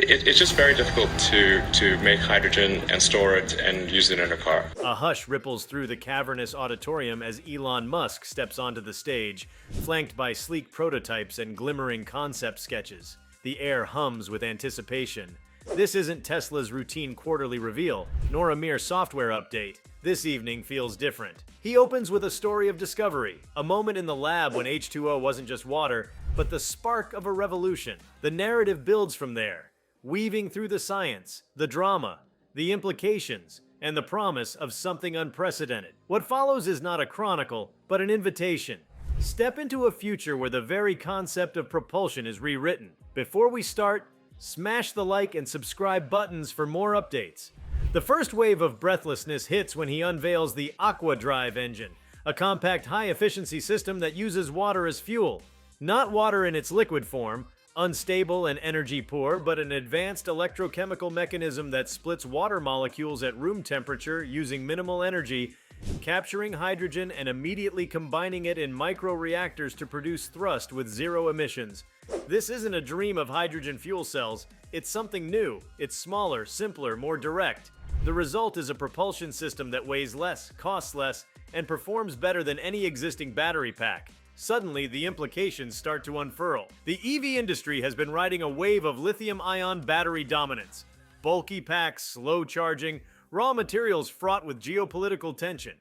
It's just very difficult to make hydrogen and store it and use it in a car. A hush ripples through the cavernous auditorium as Elon Musk steps onto the stage, flanked by sleek prototypes and glimmering concept sketches. The air hums with anticipation. This isn't Tesla's routine quarterly reveal, nor a mere software update. This evening feels different. He opens with a story of discovery, a moment in the lab when H2O wasn't just water, but the spark of a revolution. The narrative builds from there, weaving through the science, the drama, the implications, and the promise of something unprecedented. What follows is not a chronicle, but an invitation. Step into a future where the very concept of propulsion is rewritten. Before we start, smash the like and subscribe buttons for more updates. The first wave of breathlessness hits when he unveils the AquaDrive engine, a compact high-efficiency system that uses water as fuel. Not water in its liquid form, unstable and energy poor, but an advanced electrochemical mechanism that splits water molecules at room temperature using minimal energy, capturing hydrogen and immediately combining it in microreactors to produce thrust with zero emissions. This isn't a dream of hydrogen fuel cells, it's something new. It's smaller, simpler, more direct. The result is a propulsion system that weighs less, costs less, and performs better than any existing battery pack. Suddenly, the implications start to unfurl. The EV industry has been riding a wave of lithium-ion battery dominance. Bulky packs, slow charging, raw materials fraught with geopolitical tension.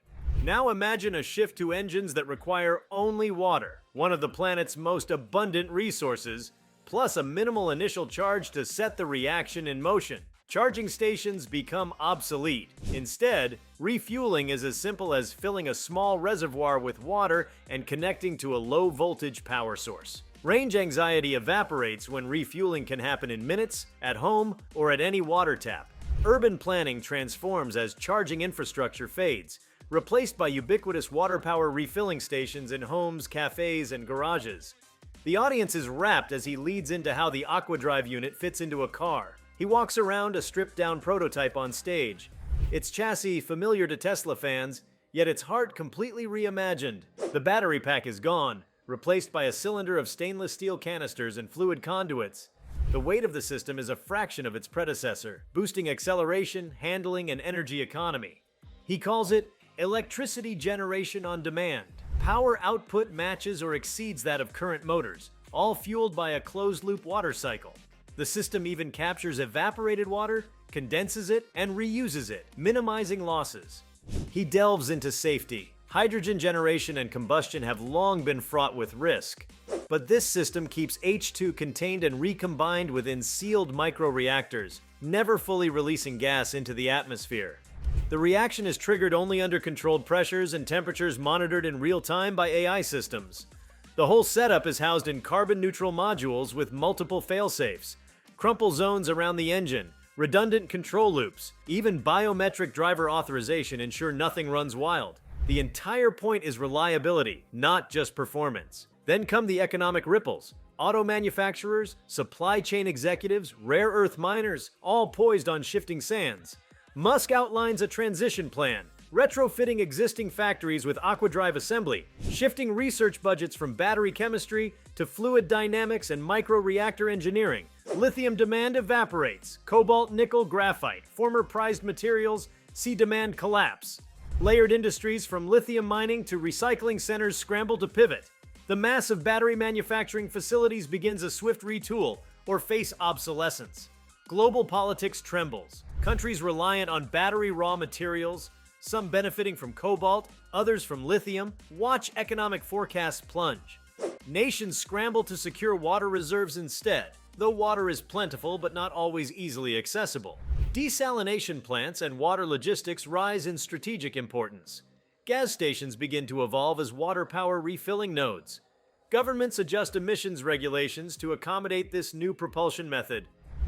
Now imagine a shift to engines that require only water, one of the planet's most abundant resources, plus a minimal initial charge to set the reaction in motion. Charging stations become obsolete. Instead, refueling is as simple as filling a small reservoir with water and connecting to a low-voltage power source. Range anxiety evaporates when refueling can happen in minutes, at home, or at any water tap. Urban planning transforms as charging infrastructure fades, replaced by ubiquitous water power refilling stations in homes, cafes, and garages. The audience is rapt as he leads into how the AquaDrive unit fits into a car. He walks around a stripped-down prototype on stage. Its chassis familiar to Tesla fans, yet its heart completely reimagined. The battery pack is gone, replaced by a cylinder of stainless steel canisters and fluid conduits. The weight of the system is a fraction of its predecessor, boosting acceleration, handling, and energy economy. He calls it electricity generation on demand. Power output matches or exceeds that of current motors, all fueled by a closed-loop water cycle. The system even captures evaporated water, condenses it, and reuses it, minimizing losses. He delves into safety. Hydrogen generation and combustion have long been fraught with risk, but this system keeps H2 contained and recombined within sealed microreactors, never fully releasing gas into the atmosphere. The reaction is triggered only under controlled pressures and temperatures monitored in real time by AI systems. The whole setup is housed in carbon-neutral modules with multiple fail-safes, crumple zones around the engine, redundant control loops, even biometric driver authorization ensure nothing runs wild. The entire point is reliability, not just performance. Then come the economic ripples. Auto manufacturers, supply chain executives, rare earth miners, all poised on shifting sands. Musk outlines a transition plan, retrofitting existing factories with AquaDrive assembly, shifting research budgets from battery chemistry to fluid dynamics and microreactor engineering. Lithium demand evaporates. Cobalt, nickel, graphite, former prized materials, see demand collapse. Layered industries from lithium mining to recycling centers scramble to pivot. The massive battery manufacturing facilities begins a swift retool or face obsolescence. Global politics trembles. Countries reliant on battery raw materials, some benefiting from cobalt, others from lithium, watch economic forecasts plunge. Nations scramble to secure water reserves instead, though water is plentiful but not always easily accessible. Desalination plants and water logistics rise in strategic importance. Gas stations begin to evolve as water power refilling nodes. Governments adjust emissions regulations to accommodate this new propulsion method.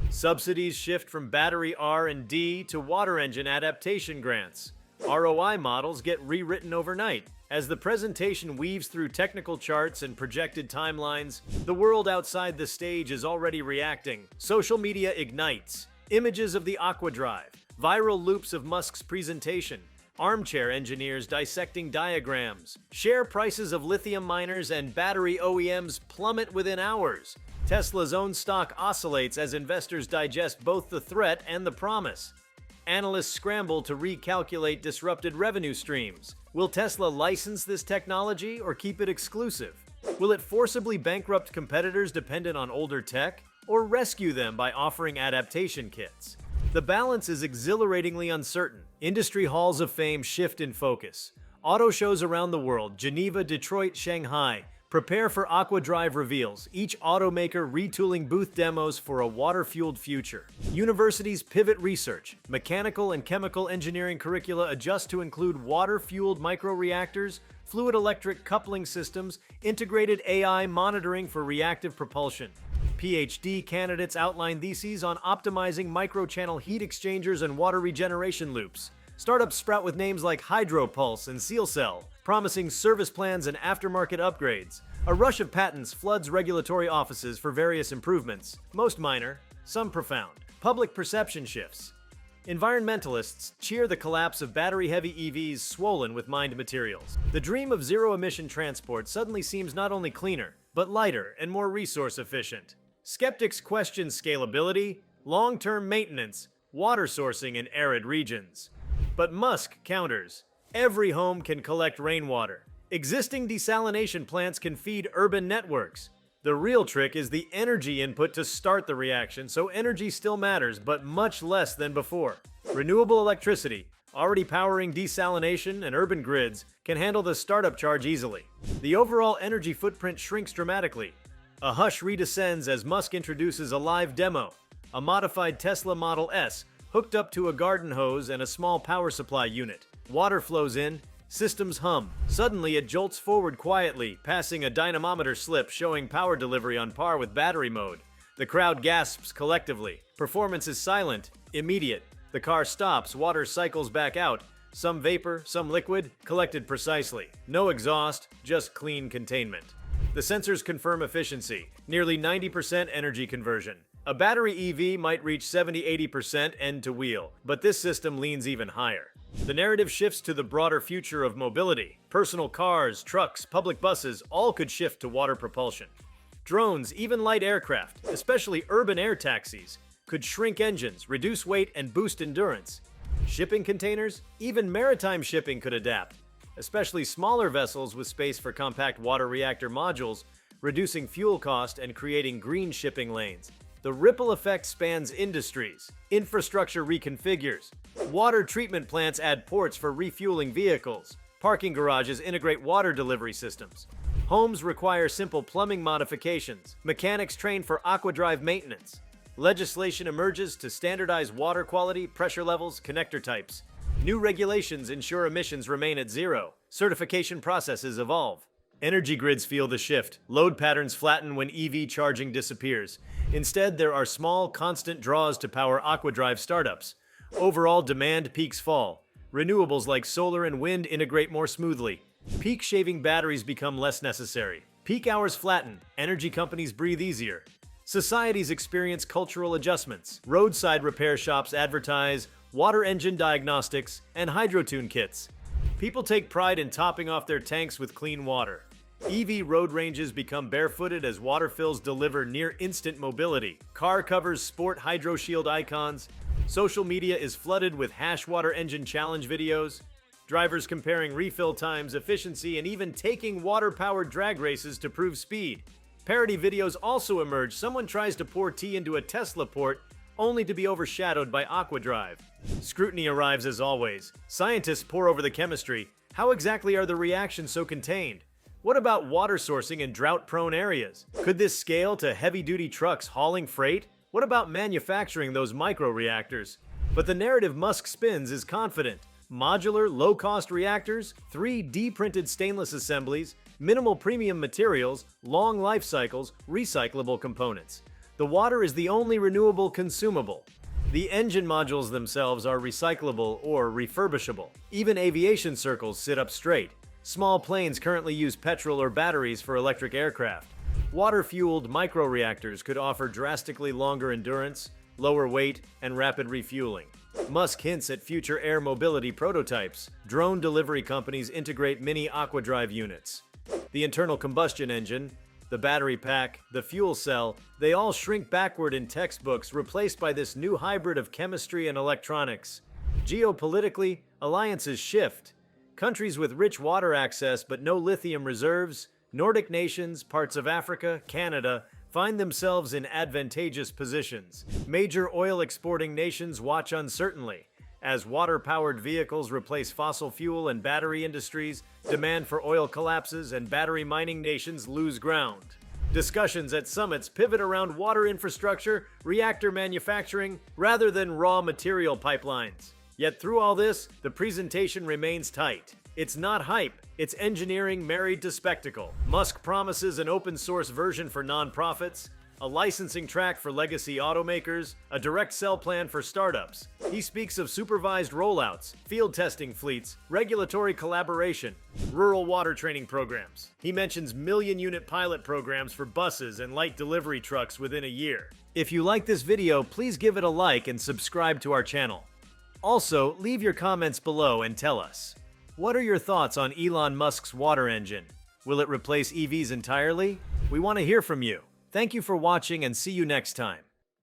Subsidies shift from battery R&D to water engine adaptation grants. ROI models get rewritten overnight. As the presentation weaves through technical charts and projected timelines, the world outside the stage is already reacting. Social media ignites. Images of the AquaDrive, viral loops of Musk's presentation, armchair engineers dissecting diagrams, share prices of lithium miners and battery OEMs plummet within hours. Tesla's own stock oscillates as investors digest both the threat and the promise. Analysts scramble to recalculate disrupted revenue streams. Will Tesla license this technology or keep it exclusive? Will it forcibly bankrupt competitors dependent on older tech, or rescue them by offering adaptation kits? The balance is exhilaratingly uncertain. Industry halls of fame shift in focus. Auto shows around the world, Geneva, Detroit, Shanghai, prepare for Aquadrive reveals, each automaker retooling booth demos for a water-fueled future. Universities pivot research. Mechanical and chemical engineering curricula adjust to include water-fueled microreactors, fluid electric coupling systems, integrated AI monitoring for reactive propulsion. PhD candidates outline theses on optimizing microchannel heat exchangers and water regeneration loops. Startups sprout with names like Hydropulse and SealCell, promising service plans and aftermarket upgrades. A rush of patents floods regulatory offices for various improvements, most minor, some profound. Public perception shifts. Environmentalists cheer the collapse of battery-heavy EVs swollen with mined materials. The dream of zero-emission transport suddenly seems not only cleaner, but lighter and more resource-efficient. Skeptics question scalability, long-term maintenance, water sourcing in arid regions. But Musk counters. Every home can collect rainwater. Existing desalination plants can feed urban networks. The real trick is the energy input to start the reaction, so energy still matters, but much less than before. Renewable electricity, already powering desalination and urban grids, can handle the startup charge easily. The overall energy footprint shrinks dramatically. A hush redescends as Musk introduces a live demo, a modified Tesla Model S, hooked up to a garden hose and a small power supply unit. Water flows in, systems hum. Suddenly it jolts forward quietly, passing a dynamometer slip showing power delivery on par with battery mode. The crowd gasps collectively. Performance is silent, immediate. The car stops, water cycles back out. Some vapor, some liquid, collected precisely. No exhaust, just clean containment. The sensors confirm efficiency, nearly 90% energy conversion. A battery EV might reach 70-80% end-to-wheel, but this system leans even higher. The narrative shifts to the broader future of mobility. Personal cars, trucks, public buses, all could shift to water propulsion. Drones, even light aircraft, especially urban air taxis, could shrink engines, reduce weight, and boost endurance. Shipping containers, even maritime shipping could adapt, especially smaller vessels with space for compact water reactor modules, reducing fuel cost and creating green shipping lanes. The ripple effect spans industries. Infrastructure reconfigures. Water treatment plants add ports for refueling vehicles. Parking garages integrate water delivery systems. Homes require simple plumbing modifications. Mechanics train for Aquadrive maintenance. Legislation emerges to standardize water quality, pressure levels, connector types. New regulations ensure emissions remain at zero. Certification processes evolve. Energy grids feel the shift. Load patterns flatten when EV charging disappears. Instead, there are small, constant draws to power Aquadrive startups. Overall, demand peaks fall. Renewables like solar and wind integrate more smoothly. Peak shaving batteries become less necessary. Peak hours flatten. Energy companies breathe easier. Societies experience cultural adjustments. Roadside repair shops advertise water engine diagnostics and hydrotune kits. People take pride in topping off their tanks with clean water. EV road ranges become barefooted as water fills deliver near-instant mobility. Car covers sport HydroShield icons. Social media is flooded with water engine challenge videos. Drivers comparing refill times, efficiency, and even taking water-powered drag races to prove speed. Parody videos also emerge. Someone tries to pour tea into a Tesla port, only to be overshadowed by Aquadrive. Scrutiny arrives as always. Scientists pore over the chemistry. How exactly are the reactions so contained? What about water sourcing in drought-prone areas? Could this scale to heavy-duty trucks hauling freight? What about manufacturing those microreactors? But the narrative Musk spins is confident. Modular, low-cost reactors, 3D-printed stainless assemblies, minimal premium materials, long life cycles, recyclable components. The water is the only renewable consumable. The engine modules themselves are recyclable or refurbishable. Even aviation circles sit up straight. Small planes currently use petrol or batteries for electric aircraft. Water-fueled microreactors could offer drastically longer endurance, lower weight, and rapid refueling. Musk hints at future air mobility prototypes. Drone delivery companies integrate mini Aquadrive units. The internal combustion engine, the battery pack, the fuel cell, they all shrink backward in textbooks, replaced by this new hybrid of chemistry and electronics. Geopolitically, alliances shift. Countries with rich water access but no lithium reserves, Nordic nations, parts of Africa, Canada, find themselves in advantageous positions. Major oil-exporting nations watch uncertainly. As water-powered vehicles replace fossil fuel and battery industries, demand for oil collapses and battery mining nations lose ground. Discussions at summits pivot around water infrastructure, reactor manufacturing, rather than raw material pipelines. Yet through all this, the presentation remains tight. It's not hype, it's engineering married to spectacle. Musk promises an open-source version for nonprofits, a licensing track for legacy automakers, a direct sell plan for startups. He speaks of supervised rollouts, field testing fleets, regulatory collaboration, rural water training programs. He mentions million-unit pilot programs for buses and light delivery trucks within a year. If you like this video, please give it a like and subscribe to our channel. Also, leave your comments below and tell us, what are your thoughts on Elon Musk's water engine? Will it replace EVs entirely? We want to hear from you. Thank you for watching and see you next time.